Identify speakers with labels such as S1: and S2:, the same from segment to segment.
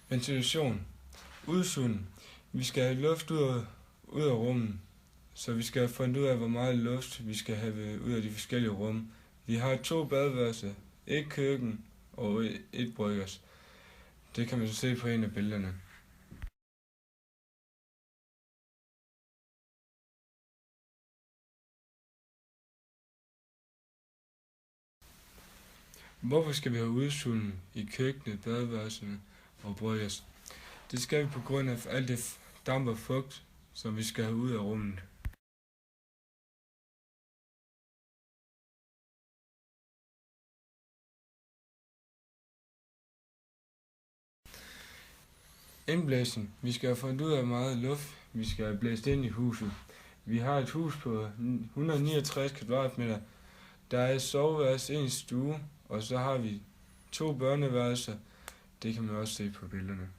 S1: Ventilation. Udsugning. Vi skal have luft ud af rummet, så vi skal have fundet ud af, hvor meget luft vi skal have ud af de forskellige rum. Vi har 2 badeværelser, et køkken og et bryggers. Det kan man så se på en af billederne. Hvorfor skal vi have udsugning i køkkenet, badeværelserne og bryggers? Det skal vi på grund af alt det damp og fugt, som vi skal have ud af rummet. Indblæsning. Vi skal have fundet ud af meget luft, vi skal have blæst ind i huset. Vi har et hus på 169 kvadratmeter. Der er et soveværelse, en stue, og så har vi 2 børneværelser. Det kan man også se på billederne.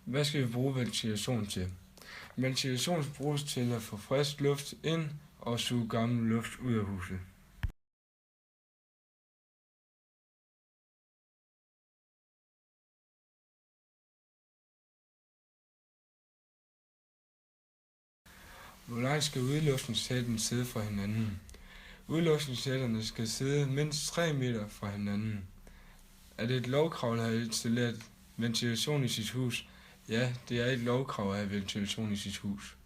S1: Hvad skal vi bruge ventilation til? Ventilation bruges til at få frisk luft ind og suge gammel luft ud af huset. Hvor langt skal udluftningssættene sidde fra hinanden? Udluftningssætterne skal sidde mindst 3 meter fra hinanden. Er det et lovkrav at have installeret ventilation i sit hus? Ja, det er et lovkrav at have ventilation i sit hus.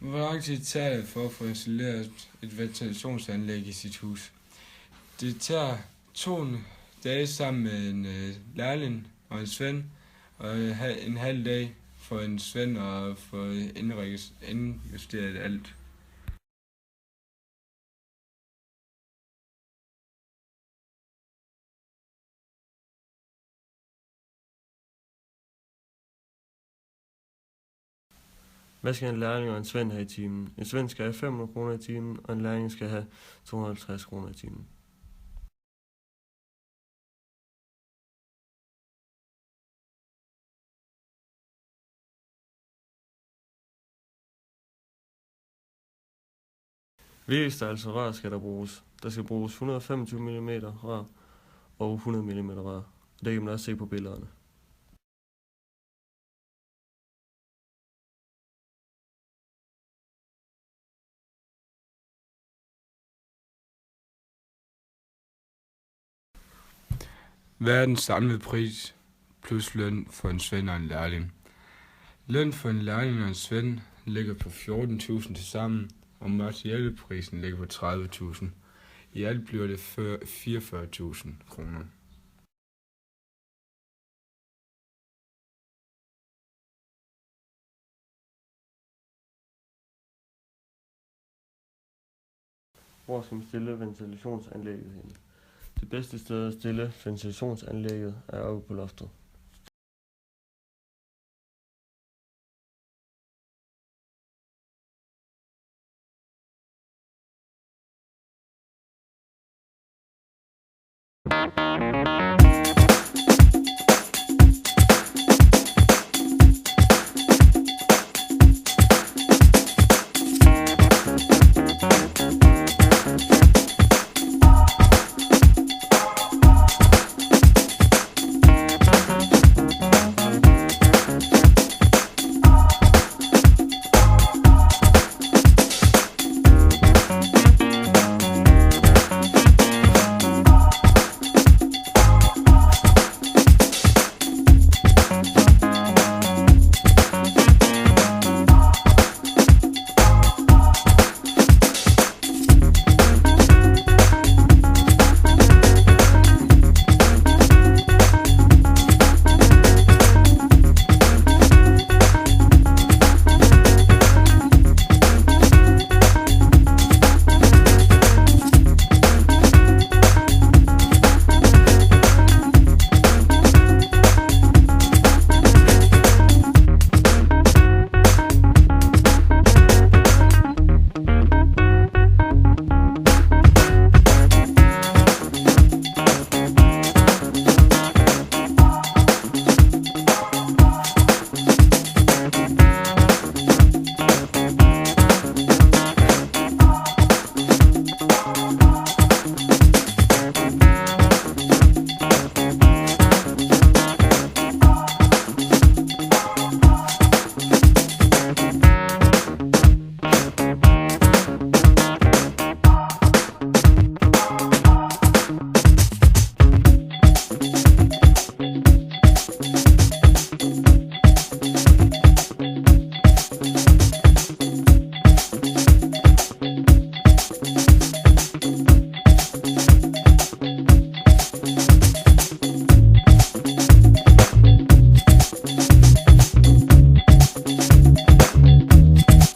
S1: Hvor lang tid tager det for at få installeret et ventilationsanlæg i sit hus? Det tager 2 dage sammen med en lærling og en svend, og en halv dag for en svend og få indjusteret alt.
S2: Hvad skal en lærling og en svend have i timen? En svend skal have 500 kroner i timen, og en lærling skal have 250 kroner i timen. VV-størrelse rør skal der bruges. Der skal bruges 125 mm rør og 100 mm rør. Det kan man også se på billederne.
S1: Hvad er den samlede pris plus løn for en svend og en lærling? Løn for en lærling og en svend ligger på 14.000 til sammen, og materialeprisen ligger på 30.000. I alt bliver det 44.000 kroner.
S2: Hvor skal man stille ventilationsanlægget hen? Det bedste sted at stille ventilationsanlægget er oppe på loftet.